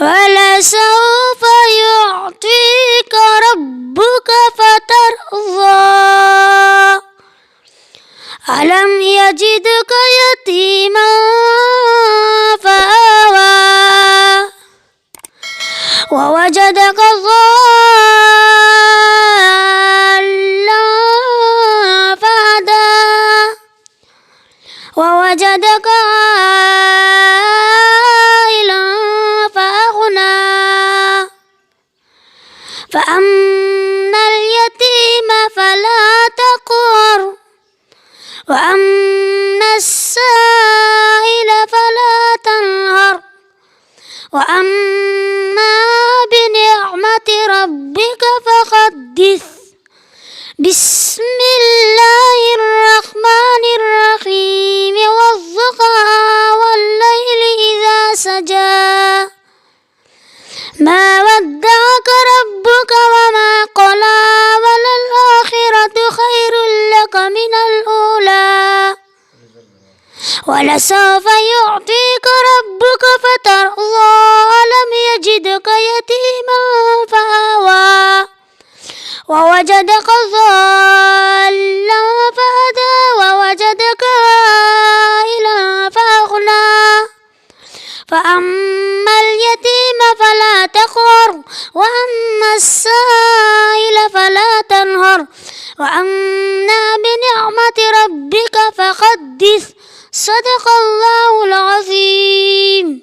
ولسوف يعطيك ربك فترضى ألم يجدك يتيما فآوى ووجدك ضالا فهدى ووجدك عائلا فأغنى فأما اليتيم فلا تقهر وأما السائل فلا تنهر وأما بنعمة ربك فحدث بسم الله الرحمن الرحيم والضحى والليل إذا سجى ما ودعك ربك وما قلى وللآخرة خير لك من الأولى ولسوف يعطيك ربك فترضى ألم يجدك يتيما فآوى ووجدك ضالا فهدى ووجدك عائلا فأغنى فأما اليتيم فلا تقهر وأما السائل فلا تنهر وأما بنعمة ربك فحدث صدق الله العظيم.